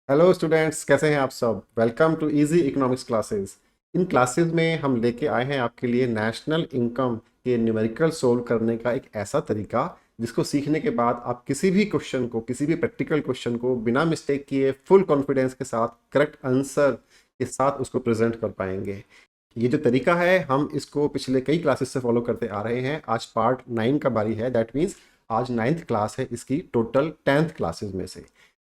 Hello students, कैसे हैं आप सब। Welcome to easy economics classes. इन क्लासेस में हम लेके आए हैं आपके लिए नेशनल इनकम के न्यूमेरिकल सोल्व करने का एक ऐसा तरीका जिसको सीखने के बाद आप किसी भी क्वेश्चन को, किसी भी प्रैक्टिकल क्वेश्चन को बिना मिस्टेक किए फुल कॉन्फिडेंस के साथ करेक्ट आंसर के साथ उसको प्रेजेंट कर पाएंगे। ये जो तरीका है हम इसको पिछले कई क्लासेस से फॉलो करते आ रहे हैं। आज पार्ट 9 का बारी है। दैट मीन्स आज 9th क्लास है इसकी टोटल 10th क्लासेस में से।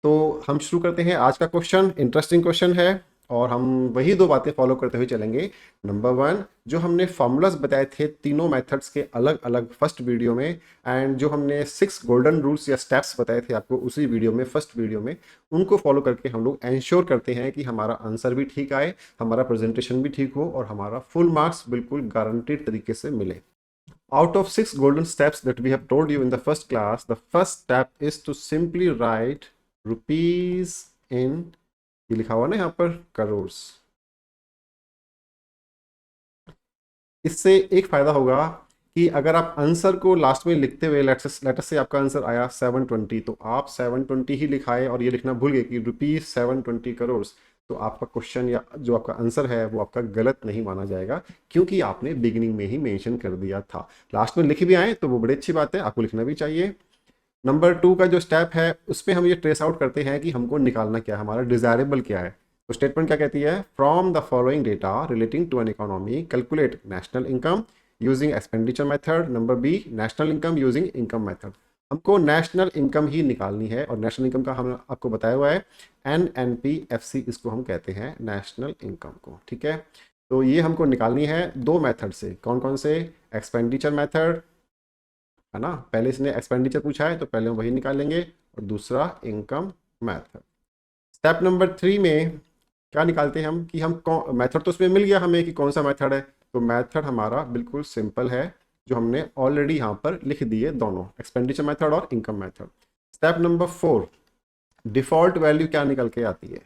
तो हम शुरू करते हैं आज का क्वेश्चन। इंटरेस्टिंग क्वेश्चन है और हम वही दो बातें फॉलो करते हुए चलेंगे। नंबर वन, जो हमने फॉर्मूलाज बताए थे तीनों मेथड्स के अलग अलग फर्स्ट वीडियो में, एंड जो हमने 6 गोल्डन रूल्स या स्टेप्स बताए थे आपको उसी वीडियो में, फर्स्ट वीडियो में, उनको फॉलो करके हम लोग इंश्योर करते हैं कि हमारा आंसर भी ठीक आए, हमारा प्रेजेंटेशन भी ठीक हो और हमारा फुल मार्क्स बिल्कुल गारंटीड तरीके से मिले। Out of 6 golden steps that we have told you in the first class, the first step is to simply write rupees in, ये लिखा हुआ ना यहाँ पर, करोड़। इससे एक फायदा होगा कि अगर आप आंसर को लास्ट में लिखते हुए लेटर से आपका आंसर आया 720, तो आप 720 ही लिखाए और ये लिखना भूल गए कि रुपीज 720 करोड़, तो आपका क्वेश्चन या जो आपका आंसर है वो आपका गलत नहीं माना जाएगा, क्योंकि आपने बिगिनिंग में ही मेंशन कर दिया था। लास्ट में लिख भी आए तो वो बड़ी अच्छी बात है, आपको लिखना भी चाहिए। नंबर 2 का जो स्टेप है उसमें हम ये ट्रेस आउट करते हैं कि हमको निकालना क्या है, हमारा डिजायरेबल क्या है। तो स्टेटमेंट क्या कहती है? From the following data relating to an economy calculate national income using expenditure method. Number B, national income using income method. हमको नेशनल इनकम ही निकालनी है और नेशनल इनकम का हम आपको बताया हुआ है NNPFC, इसको हम कहते हैं नेशनल इनकम को। ठीक है, तो ये हमको निकालनी है दो मेथड से। कौन कौन से? एक्सपेंडिचर मेथड है ना, पहले इसने एक्सपेंडिचर पूछा है तो पहले हम वही निकालेंगे, और दूसरा इनकम मेथड। स्टेप नंबर 3 में क्या निकालते हैं हम कि हम मेथड तो उसमें मिल गया हमें कि कौन सा मेथड है, तो मेथड हमारा बिल्कुल सिंपल है जो हमने ऑलरेडी यहाँ पर लिख दिए दोनों, एक्सपेंडिचर मेथड और income method. Step number 4, default value क्या निकल के आती है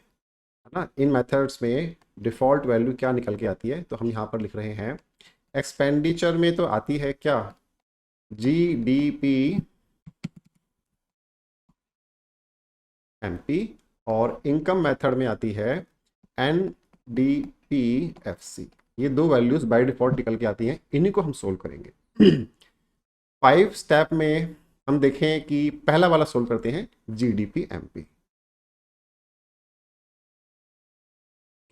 ना, इन मेथड्स में डिफॉल्ट वैल्यू क्या निकल के आती है, तो हम यहाँ पर लिख रहे हैं एक्सपेंडिचर में तो आती है क्या, GDP MP, और इनकम मेथड में आती है NDPFC। ये दो वैल्यूज बाय डिफॉल्ट निकल के आती हैं, इन्हीं को हम सोल्व करेंगे। 5 स्टेप में हम देखें कि पहला वाला सोल्व करते हैं GDP MP।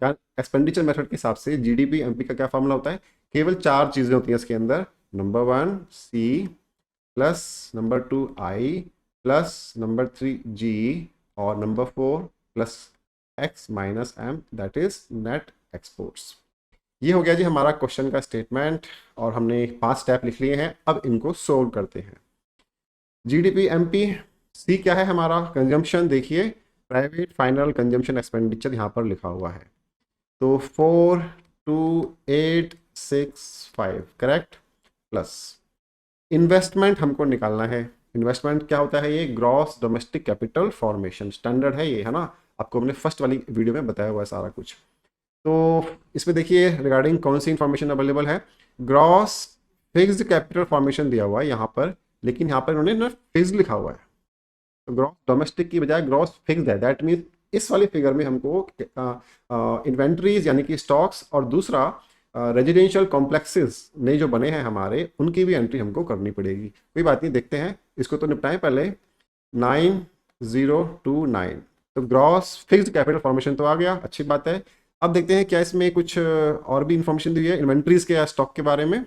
क्या एक्सपेंडिचर मेथड के हिसाब से GDP MP का क्या फॉर्मूला होता है? केवल 4 चीजें होती हैं इसके अंदर। Number 1 C plus number 2 I plus number 3 G और number 4 plus X minus M, that is net exports. ये हो गया जी हमारा क्वेश्चन का स्टेटमेंट और हमने 5 स्टेप लिख लिए हैं। अब इनको सोल्व करते हैं। GDP MP, C क्या है हमारा? कंजम्पशन। देखिए, प्राइवेट फाइनल कंजम्पशन एक्सपेंडिचर यहाँ पर लिखा हुआ है, तो 42865 करेक्ट, प्लस इन्वेस्टमेंट हमको निकालना है। इन्वेस्टमेंट क्या होता है? ये gross domestic capital formation standard है ये, है ना, आपको हमने फर्स्ट वाली वीडियो में बताया हुआ है सारा कुछ। तो इसमें देखिए रिगार्डिंग कौन सी इंफॉर्मेशन अवेलेबल है। ग्रॉस फिक्स्ड कैपिटल फॉर्मेशन दिया हुआ है यहाँ पर, लेकिन यहाँ पर इन्होंने ना फिक्स्ड लिखा हुआ है, तो ग्रॉस डोमेस्टिक की बजाय ग्रॉस फिक्स्ड है। दैट मीन्स इस वाली फिगर में हमको इन्वेंट्रीज यानी कि स्टॉक्स और दूसरा रेजिडेंशियल कॉम्प्लेक्सेस नए जो बने हैं हमारे, उनकी भी एंट्री हमको करनी पड़ेगी। कोई बात नहीं, देखते हैं इसको तो निपटाएं पहले। 9029, तो ग्रॉस फिक्स्ड कैपिटल फॉर्मेशन तो आ गया, अच्छी बात है। अब देखते हैं क्या इसमें कुछ और भी इंफॉर्मेशन दी हुई है इन्वेंट्रीज के या स्टॉक के बारे में।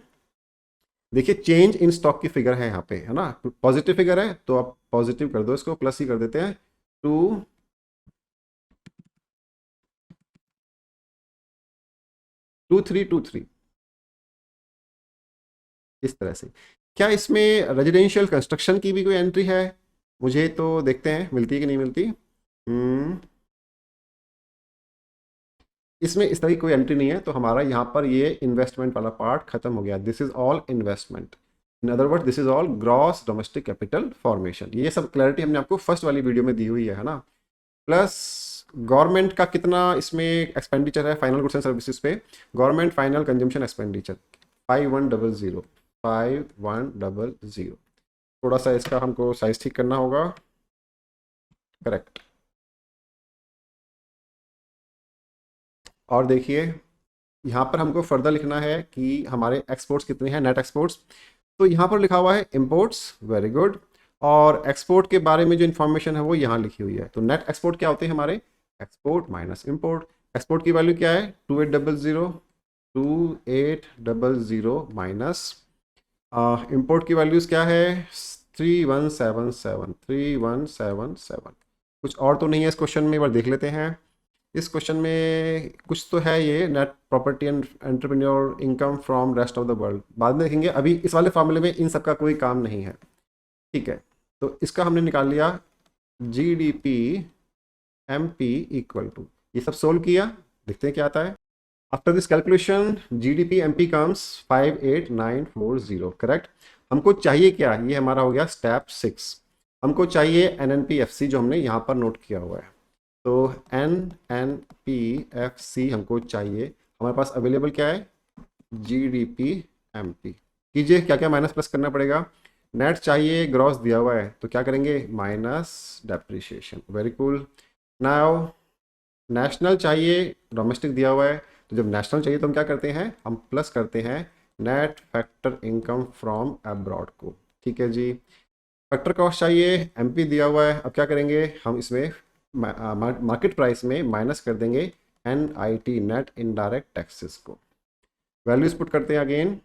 देखिए चेंज इन स्टॉक की फिगर है यहाँ पे, है ना, पॉजिटिव फिगर है तो आप पॉजिटिव कर दो, इसको प्लस ही कर देते हैं। 2323, इस तरह से। क्या इसमें रेजिडेंशियल कंस्ट्रक्शन की भी कोई एंट्री है? मुझे तो देखते हैं मिलती है कि नहीं मिलती। इसमें इस तरह की कोई एंट्री नहीं है, तो हमारा यहाँ पर ये इन्वेस्टमेंट वाला पार्ट खत्म हो गया। This is all investment, in other word this is all gross domestic capital formation. ये सब क्लैरिटी हमने आपको फर्स्ट वाली वीडियो में दी हुई है ना। प्लस गवर्नमेंट का कितना इसमें एक्सपेंडिचर है फाइनल गुड्स एंड सर्विसेज पे? Government final consumption expenditure 5100। थोड़ा सा इसका हमको साइज ठीक करना होगा। करेक्ट, और देखिए यहाँ पर हमको फर्दर लिखना है कि हमारे एक्सपोर्ट्स कितने हैं, नेट एक्सपोर्ट्स। तो यहाँ पर लिखा हुआ है इंपोर्ट्स, वेरी गुड। और एक्सपोर्ट के बारे में जो इन्फॉर्मेशन है वो यहाँ लिखी हुई है। तो नेट एक्सपोर्ट क्या होते हैं हमारे, एक्सपोर्ट माइनस इंपोर्ट। एक्सपोर्ट की वैल्यू क्या है, 2800 माइनस इंपोर्ट की वैल्यूज़ क्या है, 3177। कुछ और तो नहीं है इस क्वेश्चन में, एक बार देख लेते हैं। इस क्वेश्चन में कुछ तो है, ये net property and entrepreneur income from rest of the world, बाद में देखेंगे। अभी इस वाले फॉर्मूले में इन सब का कोई काम नहीं है, ठीक है। तो इसका हमने निकाल लिया GDP MP इक्वल टू, ये सब सोल्व किया, देखते हैं क्या आता है। After this calculation GDP MP comes 58940, correct. हमको चाहिए क्या, ये हमारा हो गया स्टेप 6। हमको चाहिए NNPFC जो हमने यहाँ पर नोट किया हुआ है। तो NNPFC हमको चाहिए, हमारे पास अवेलेबल क्या है, GDP MP। कीजिए क्या क्या माइनस प्लस करना पड़ेगा। नेट चाहिए, ग्रॉस दिया हुआ है, तो क्या करेंगे, minus depreciation, very cool. Now national चाहिए, डोमेस्टिक दिया हुआ है, तो जब नेशनल चाहिए तो हम क्या करते हैं, हम प्लस करते हैं net factor income from abroad को, ठीक है जी। फैक्टर कॉस्ट चाहिए, MP दिया हुआ है, अब क्या करेंगे, हम इसमें मार्केट प्राइस में माइनस कर देंगे NIT नेट इनडायरेक्ट टैक्सेस को। वैल्यूज पुट करते हैं अगेन,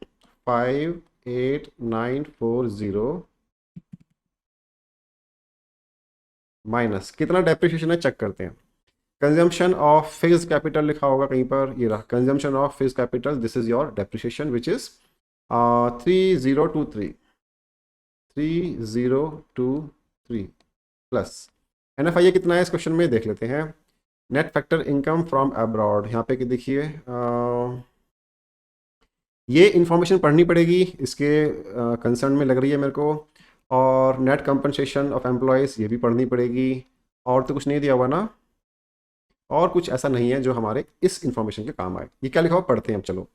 58940 माइनस कितना डेप्रिसिएशन है चेक करते हैं। कंजम्पशन ऑफ फिक्स्ड कैपिटल लिखा होगा कहीं पर, ये रहा consumption of fixed capital, this is your depreciation which is 3023 plus NFI कितना है इस क्वेश्चन में देख लेते हैं। Net factor income from abroad, यहाँ पे देखिए ये इन्फॉर्मेशन पढ़नी पड़ेगी, इसके कंसर्न में लग रही है मेरे को। और नेट कंपनसेशन ऑफ एम्प्लॉयज़ ये भी पढ़नी पड़ेगी। और तो कुछ नहीं दिया हुआ ना, और कुछ ऐसा नहीं है जो हमारे इस इंफॉर्मेशन के काम आए। ये क्या लिखा हुआ पढ़ते हैं हम, चलो।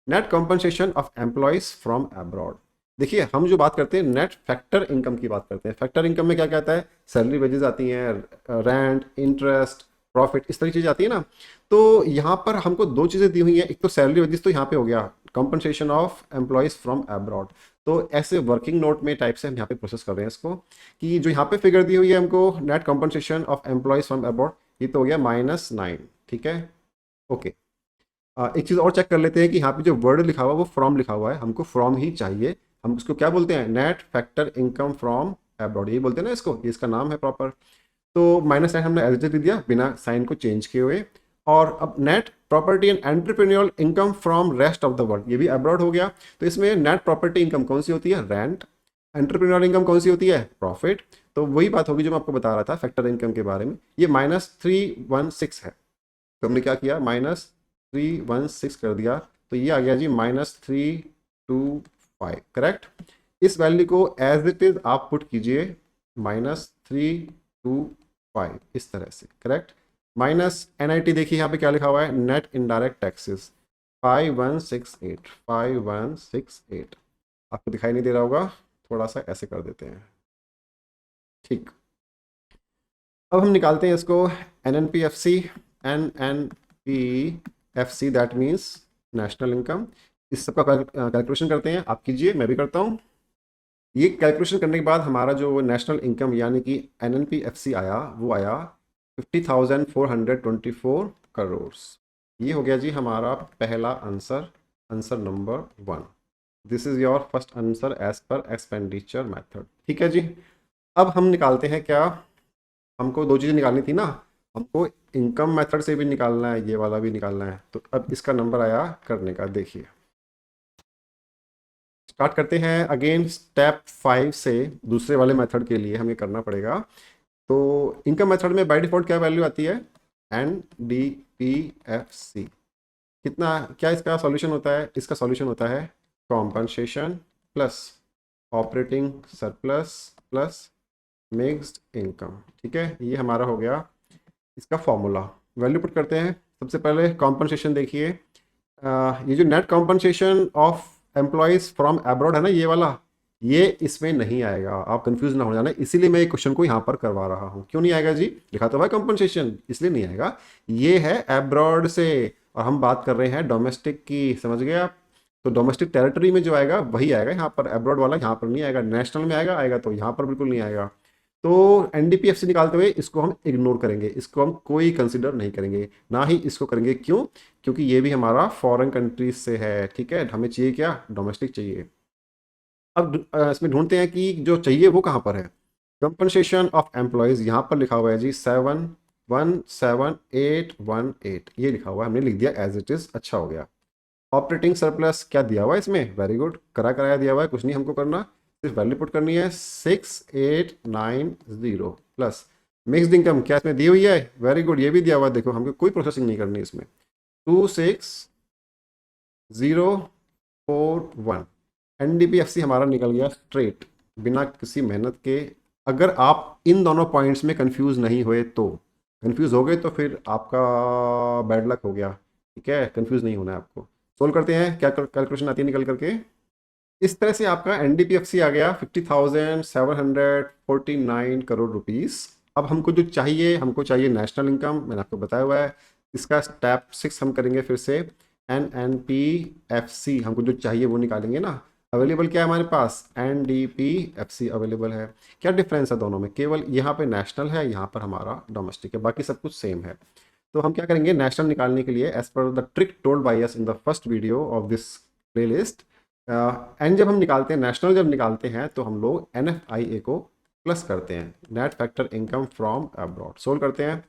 Net compensation of employees from abroad, देखिए हम जो बात करते हैं नेट फैक्टर इनकम की बात करते हैं। फैक्टर इनकम में क्या कहता है, सैलरी वेजेस आती हैं, रेंट, इंटरेस्ट, प्रॉफिट, इस तरह की चीज़ आती है ना। तो यहाँ पर हमको दो चीज़ें दी हुई हैं, एक तो सैलरी वेजेस, तो यहाँ पे हो गया compensation of employees from abroad. तो ऐसे वर्किंग नोट में टाइप से हम यहाँ पे प्रोसेस कर रहे हैं इसको, कि जो यहाँ पे फिगर दी हुई है हमको net compensation of employees from abroad, ये तो हो गया -9, ठीक है, ओके। एक चीज़ और चेक कर लेते हैं कि यहाँ पे जो वर्ड लिखा हुआ है वो फ्रॉम लिखा हुआ है, हमको फ्रॉम ही चाहिए। हम उसको क्या बोलते हैं, net factor income from abroad, यही बोलते हैं ना इसको, ये इसका नाम है प्रॉपर। तो -9 हमने एज इट इज दिया बिना साइन को चेंज किए हुए। और अब net property and entrepreneur income from rest of the world, ये भी अब्रॉड हो गया। तो इसमें नेट प्रॉपर्टी इनकम कौन सी होती है, रेंट। एंटरप्रेन्योर इनकम कौन सी होती है, प्रॉफिट। तो वही बात होगी जो मैं आपको बता रहा था फैक्टर इनकम के बारे में। ये -316 है, तो हमने क्या किया, -316 कर दिया, तो ये आ गया जी -325, करेक्ट। इस वैल्यू को एज इट इज आप पुट कीजिए, -325 इस तरह से, करेक्ट। माइनस NIT देखिए यहाँ पे क्या लिखा हुआ है, नेट इनडायरेक्ट टैक्सेस 5168 आपको दिखाई नहीं दे रहा होगा, थोड़ा सा ऐसे कर देते हैं, ठीक। अब हम निकालते हैं इसको, NNPFC that means national income. इस सबका कैलकुलेशन करते हैं, आप कीजिए, मैं भी करता हूँ। ये कैलकुलेशन करने के बाद हमारा जो नेशनल इनकम यानी कि NNPFC आया, वो आया 50,424 करोड़। ये हो गया जी हमारा पहला answer, answer number 1। This is your first answer as per expenditure method, ठीक है जी। अब हम निकालते हैं क्या, हमको दो चीज़ें निकालनी थी ना, हमको इनकम मेथड से भी निकालना है, ये वाला भी निकालना है। तो अब इसका नंबर आया करने का, देखिए स्टार्ट करते हैं अगेन स्टेप 5 से। दूसरे वाले मेथड के लिए हमें करना पड़ेगा। तो इनकम मेथड में बाय डिफॉल्ट क्या वैल्यू आती है, NDPFC कितना, क्या इसका सॉल्यूशन होता है, इसका सॉल्यूशन होता है compensation plus operating surplus plus mixed income, ठीक है। ये हमारा हो गया इसका फॉर्मूला। वैल्यू पुट करते हैं, सबसे पहले कॉम्पनसेशन देखिए, ये जो net compensation of employees from abroad है ना, ये वाला, ये इसमें नहीं आएगा, आप कंफ्यूज ना हो जाना, इसीलिए मैं ये क्वेश्चन को यहाँ पर करवा रहा हूँ। क्यों नहीं आएगा जी, लिखा तो है कंपनसेशन, इसलिए नहीं आएगा। ये है एब्रॉड से, और हम बात कर रहे हैं डोमेस्टिक की, समझ गए आप। तो डोमेस्टिक टेरिटरी में जो आएगा वही आएगा यहाँ पर, एब्रॉड वाला यहाँ पर नहीं आएगा। नेशनल में आएगा, आएगा तो यहाँ पर बिल्कुल नहीं आएगा। तो एनडीपीएफसी निकालते हुए इसको हम इग्नोर करेंगे, इसको हम कोई कंसिडर नहीं करेंगे, ना ही इसको करेंगे। क्यों? क्योंकि ये भी हमारा फॉरेन कंट्रीज से है, ठीक है। हमें चाहिए क्या, डोमेस्टिक चाहिए। अब इसमें ढूंढते हैं कि जो चाहिए वो कहाँ पर है। कंपनसेशन ऑफ एम्प्लॉयज यहाँ पर लिखा हुआ है जी 717818, ये लिखा हुआ है, हमने लिख दिया एज इट इज, अच्छा हो गया। ऑपरेटिंग सरप्लस क्या दिया हुआ है इसमें, वेरी गुड, कराया दिया हुआ है, कुछ नहीं हमको करना, सिर्फ वैल्यू पुट करनी है 6890 प्लस मिक्स्ड इनकम क्या इसमें दी हुई है, वेरी गुड, ये भी दिया हुआ है, देखो हमको कोई प्रोसेसिंग नहीं करनी इसमें, 26041। एनडीपीएफसी हमारा निकल गया स्ट्रेट बिना किसी मेहनत के। अगर आप इन दोनों पॉइंट्स में कंफ्यूज नहीं हुए तो, कंफ्यूज हो गए तो फिर आपका बैड लक हो गया, ठीक है। कंफ्यूज नहीं होना है आपको। सोल्व करते हैं, क्या कैलकुलेशन आती है निकल करके। इस तरह से आपका एनडीपीएफसी आ गया 50,749 करोड़ रुपीस। अब हमको जो चाहिए, हमको चाहिए नेशनल इनकम, मैंने आपको बताया हुआ है। इसका स्टेप 6 हम करेंगे फिर से, एनएनपीएफसी हमको जो चाहिए वो निकालेंगे ना। अवेलेबल क्या है हमारे पास, एनडीपीएफसी अवेलेबल है। क्या डिफरेंस है दोनों में, केवल यहाँ पे नेशनल है, यहाँ पर हमारा डोमेस्टिक है, बाकी सब कुछ सेम है। तो हम क्या करेंगे, नेशनल निकालने के लिए as per the trick told by us in the first video of this playlist, and जब हम निकालते हैं नेशनल, जब निकालते हैं तो हम लोग एनएफआईए को प्लस करते हैं, net factor income from abroad. Solve करते हैं।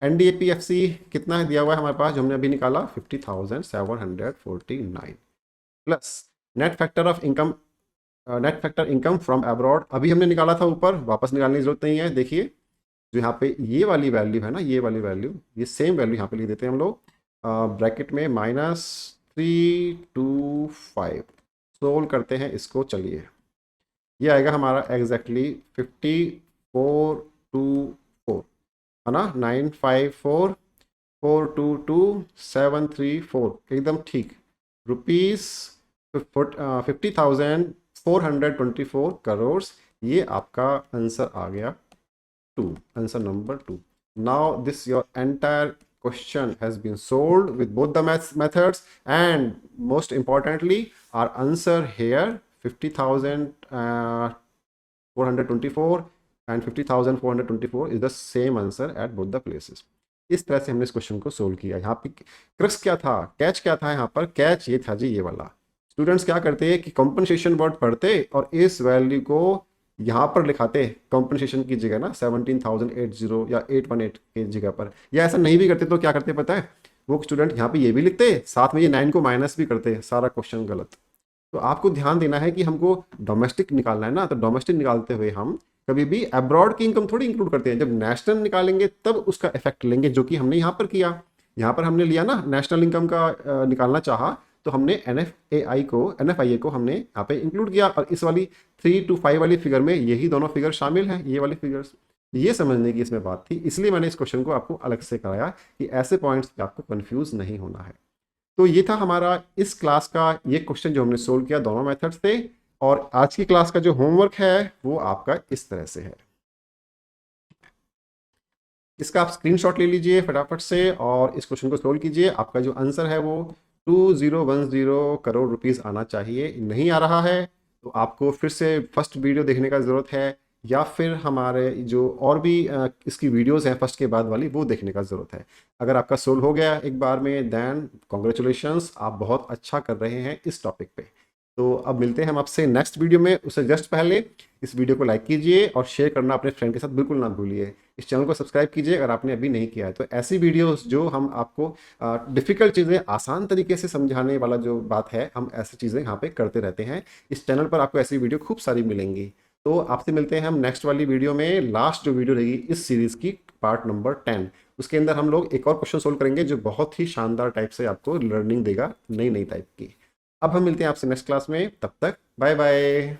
एनडीपीएफसी कितना दिया हुआ है हमारे पास, जो हमने अभी निकाला 50,749 plus net factor of income, net factor income from abroad अभी हमने निकाला था ऊपर, वापस निकालने की जरूरत नहीं है। देखिए जो यहाँ पे ये वाली वैल्यू है ना, ये वाली वैल्यू, ये सेम वैल्यू यहाँ पे लिख देते हैं हम लोग ब्रैकेट में -325। सोल्व करते हैं इसको, चलिए ये आएगा हमारा एग्जैक्टली 5424 है ना, 954422,734 एकदम ठीक, रुपीज़ 50,424 करोड़। ये आपका आंसर आ गया 2, answer number 2। Now this your entire question has been solved with both the methods, and most importantly our answer here 50,424 and 50,424 is the same answer at both the places। इस तरह से हमने इस question को solve किया। यहाँ पे crux क्या था, कैच क्या था, यहाँ पर कैच ये था जी, ये वाला। स्टूडेंट्स क्या करते हैं कि कंपनसेशन वर्ड पढ़ते और इस वैल्यू को यहाँ पर लिखाते कंपनसेशन की जगह ना 17,080 या 818 की जगह पर, या ऐसा नहीं भी करते तो क्या करते पता है, वो स्टूडेंट यहाँ पे ये भी लिखते, साथ में ये 9 को माइनस भी करते, सारा क्वेश्चन गलत। तो आपको ध्यान देना है कि हमको डोमेस्टिक निकालना है ना, तो डोमेस्टिक निकालते हुए हम कभी भी अब्रॉड की इनकम थोड़ी इंक्लूड करते हैं। जब नेशनल निकालेंगे तब उसका इफेक्ट लेंगे, जो कि हमने यहाँ पर किया। यहाँ पर हमने लिया ना नेशनल इनकम का निकालना चाहा, तो हमने एनएफआईए को हमने यहाँ पे इंक्लूड किया, और इस वाली 3 to 5 वाली फिगर में यही दोनों फिगर शामिल हैं, ये वाली फिगर्स। ये समझने की इसमें बात थी, इसलिए मैंने इस क्वेश्चन को आपको अलग से कराया कि ऐसे पॉइंट्स पे आपको कंफ्यूज नहीं होना है। तो ये था हमारा इस क्लास का ये क्वेश्चन जो हमने सोल्व किया, दोनों मेथड्स थे। और आज की क्लास का जो होमवर्क है वो आपका इस तरह से है, इसका आप स्क्रीनशॉट ले लीजिए फटाफट से और इस क्वेश्चन को सोल्व कीजिए। आपका जो आंसर है वो 2010 करोड़ रुपीस आना चाहिए। नहीं आ रहा है तो आपको फिर से फर्स्ट वीडियो देखने का ज़रूरत है, या फिर हमारे जो और भी इसकी वीडियोस हैं फर्स्ट के बाद वाली, वो देखने का ज़रूरत है। अगर आपका सोल्व हो गया एक बार में, देन कॉन्ग्रेचुलेशंस, आप बहुत अच्छा कर रहे हैं इस टॉपिक पे। तो अब मिलते हैं हम आपसे नेक्स्ट वीडियो में। उससे जस्ट पहले इस वीडियो को लाइक कीजिए और शेयर करना अपने फ्रेंड के साथ बिल्कुल ना भूलिए। इस चैनल को सब्सक्राइब कीजिए अगर आपने अभी नहीं किया है। तो ऐसी वीडियोस जो हम आपको डिफ़िकल्ट चीज़ें आसान तरीके से समझाने वाला जो बात है, हम ऐसी चीज़ें यहाँ पे करते रहते हैं। इस चैनल पर आपको ऐसी वीडियो खूब सारी मिलेंगी। तो आपसे मिलते हैं हम नेक्स्ट वाली वीडियो में। लास्ट जो वीडियो रहेगी इस सीरीज़ की, पार्ट नंबर 10, उसके अंदर हम लोग एक और क्वेश्चन सोल्व करेंगे जो बहुत ही शानदार टाइप से आपको लर्निंग देगा, नई नई टाइप की। अब हम मिलते हैं आपसे नेक्स्ट क्लास में, तब तक बाय बाय।